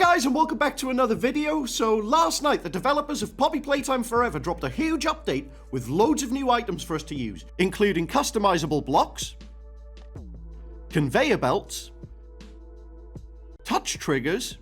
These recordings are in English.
guys, and welcome back to another video. So last night the developers of Poppy Playtime Forever dropped a huge update with loads of new items for us to use, including customizable blocks, conveyor belts, touch triggers,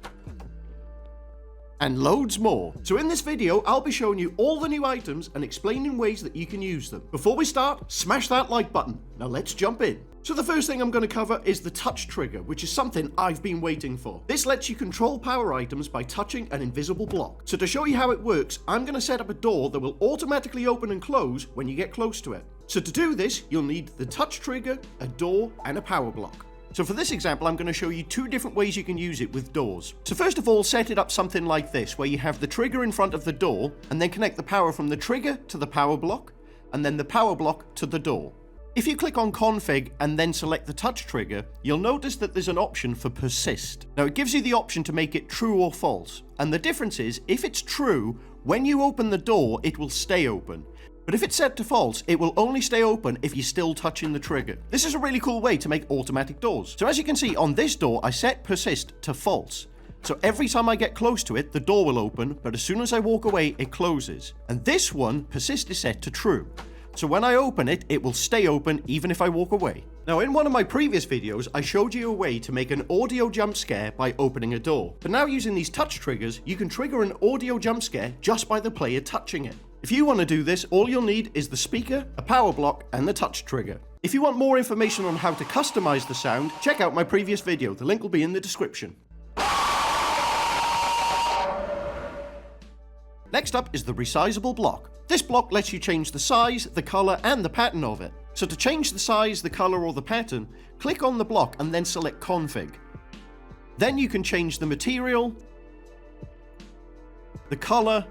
and loads more. So in this video, I'll be showing you all the new items and explaining ways that you can use them. Before we start, smash that like button. Now let's jump in. So the first thing I'm going to cover is the touch trigger, which is something I've been waiting for. This lets you control power items by touching an invisible block. So to show you how it works, I'm going to set up a door that will automatically open and close when you get close to it. So to do this, you'll need the touch trigger, a door, and a power block. So for this example, I'm going to show you two different ways you can use it with doors. So first of all, set it up something like this, where you have the trigger in front of the door, and then connect the power from the trigger to the power block, and then the power block to the door. If you click on config and then select the touch trigger, you'll notice that there's an option for persist. Now it gives you the option to make it true or false, and the difference is, if it's true, when you open the door, it will stay open. But if it's set to false, it will only stay open if you're still touching the trigger. This is a really cool way to make automatic doors. So as you can see on this door, I set persist to false. So every time I get close to it, the door will open, but as soon as I walk away, it closes. And this one, persist is set to true. So when I open it, it will stay open even if I walk away. Now in one of my previous videos, I showed you a way to make an audio jump scare by opening a door. But now using these touch triggers, you can trigger an audio jump scare just by the player touching it. If you want to do this, all you'll need is the speaker, a power block, and the touch trigger. If you want more information on how to customize the sound, check out my previous video. The link will be in the description. Next up is the Resizable Block. This block lets you change the size, the color, and the pattern of it. So to change the size, the color, or the pattern, click on the block and then select config. Then you can change the material, the color,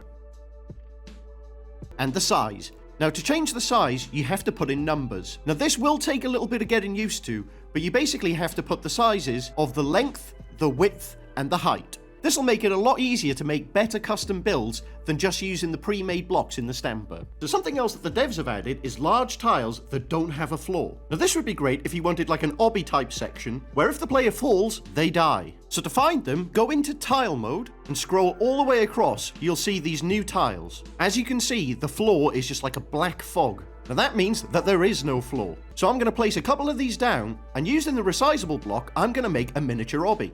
and the size. Now to change the size, you have to put in numbers. Now this will take a little bit of getting used to, but you basically have to put the sizes of the length, the width, and the height. This will make it a lot easier to make better custom builds than just using the pre-made blocks in the stamper. So something else that the devs have added is large tiles that don't have a floor. Now this would be great if you wanted like an obby type section, where if the player falls, they die. So to find them, go into tile mode and scroll all the way across, you'll see these new tiles. As you can see, the floor is just like a black fog. Now that means that there is no floor. So I'm going to place a couple of these down, and using the resizable block, I'm going to make a miniature obby.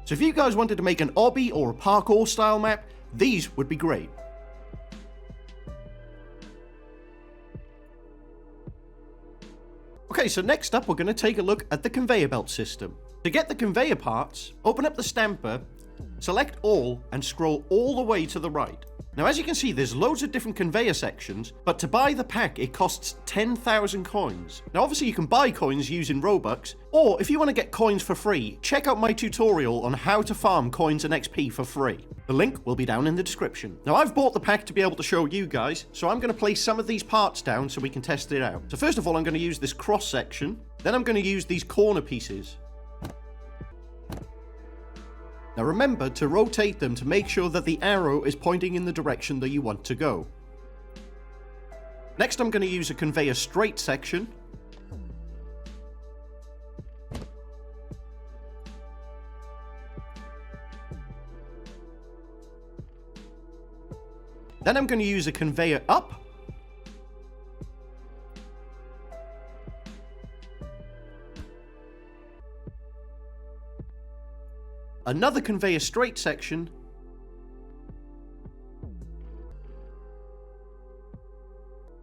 So if you guys wanted to make an obby or a parkour style map, these would be great. Okay, so next up we're going to take a look at the conveyor belt system. To get the conveyor parts, open up the stamper, select all, and scroll all the way to the right. Now as you can see, there's loads of different conveyor sections, but to buy the pack it costs 10,000 coins. Now obviously you can buy coins using Robux, or if you want to get coins for free, check out my tutorial on how to farm coins and XP for free. The link will be down in the description. Now I've bought the pack to be able to show you guys, so I'm going to place some of these parts down so we can test it out. So first of all I'm going to use this cross section, then I'm going to use these corner pieces. Now remember to rotate them to make sure that the arrow is pointing in the direction that you want to go. Next I'm going to use a conveyor straight section. Then I'm going to use a conveyor up. Another conveyor straight section,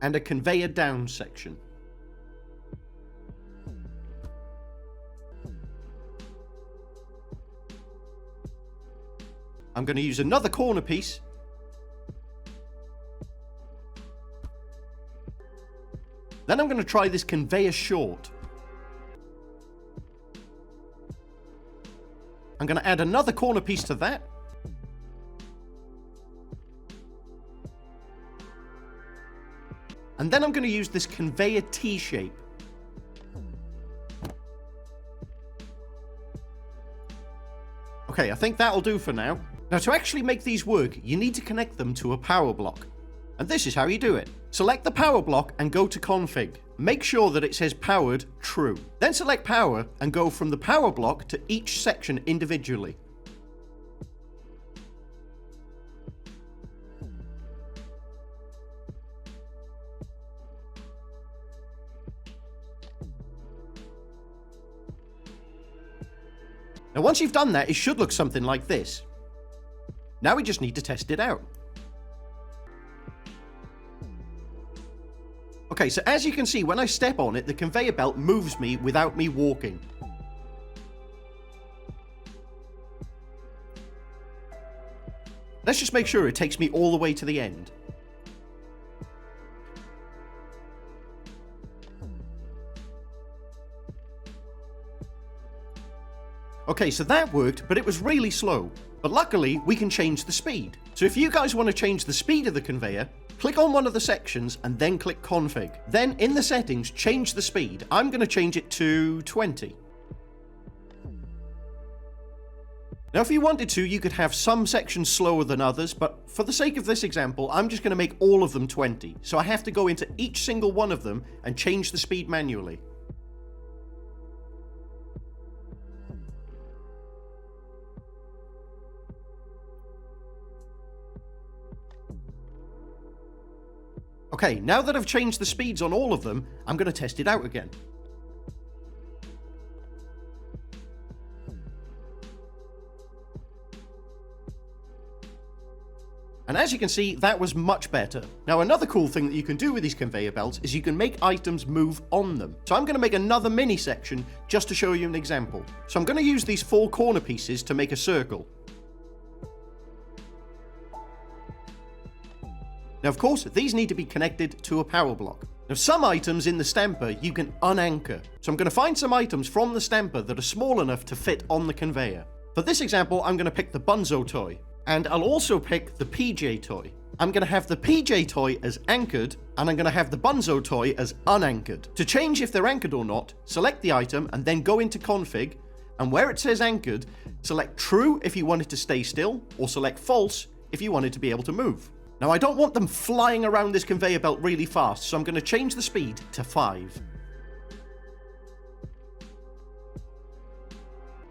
and a conveyor down section. I'm going to use another corner piece, then I'm going to try this conveyor short. I'm going to add another corner piece to that. And then I'm going to use this conveyor T shape. Okay, I think that'll do for now. Now to actually make these work, you need to connect them to a power block. And this is how you do it. Select the power block and go to config. make sure that it says powered true. Then select power and go from the power block to each section individually. Now once you've done that, it should look something like this. Now we just need to test it out. Okay, so as you can see, when I step on it, the conveyor belt moves me without me walking. Let's just make sure it takes me all the way to the end. Okay, so that worked, but it was really slow. But luckily, we can change the speed. So if you guys want to change the speed of the conveyor, click on one of the sections and then click config. Then in the settings, change the speed. I'm going to change it to 20. Now if you wanted to, you could have some sections slower than others, but for the sake of this example, I'm just going to make all of them 20. So I have to go into each single one of them and change the speed manually. Okay, now that I've changed the speeds on all of them, I'm going to test it out again. And as you can see, that was much better. Now another cool thing that you can do with these conveyor belts is you can make items move on them. So I'm going to make another mini section just to show you an example. So I'm going to use these 4 corner pieces to make a circle. Now of course, these need to be connected to a power block. Now some items in the stamper you can unanchor. So I'm going to find some items from the stamper that are small enough to fit on the conveyor. For this example, I'm going to pick the Bunzo toy. And I'll also pick the PJ toy. I'm going to have the PJ toy as anchored, and I'm going to have the Bunzo toy as unanchored. To change if they're anchored or not, select the item and then go into config, and where it says anchored, select true if you want it to stay still, or select false if you want it to be able to move. Now I don't want them flying around this conveyor belt really fast, so I'm going to change the speed to 5.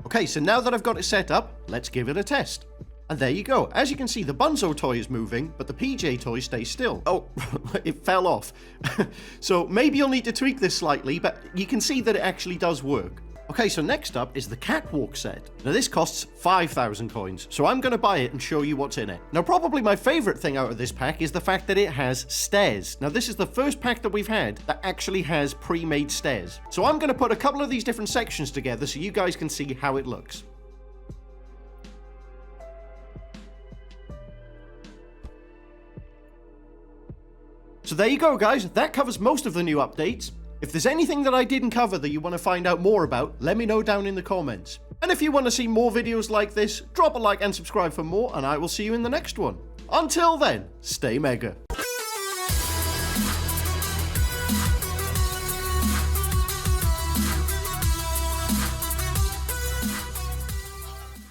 Okay, so now that I've got it set up, let's give it a test. And there you go. As you can see, the Bunzo toy is moving, but the PJ toy stays still. Oh, it fell off. So maybe you'll need to tweak this slightly, but you can see that it actually does work. Okay, so next up is the Catwalk set. Now this costs 5,000 coins, so I'm going to buy it and show you what's in it. Now probably my favorite thing out of this pack is the fact that it has stairs. Now this is the first pack that we've had that actually has pre-made stairs. So I'm going to put a couple of these different sections together so you guys can see how it looks. So there you go guys, that covers most of the new updates. If there's anything that I didn't cover that you want to find out more about, let me know down in the comments. And if you want to see more videos like this, drop a like and subscribe for more, and I will see you in the next one. Until then, stay mega.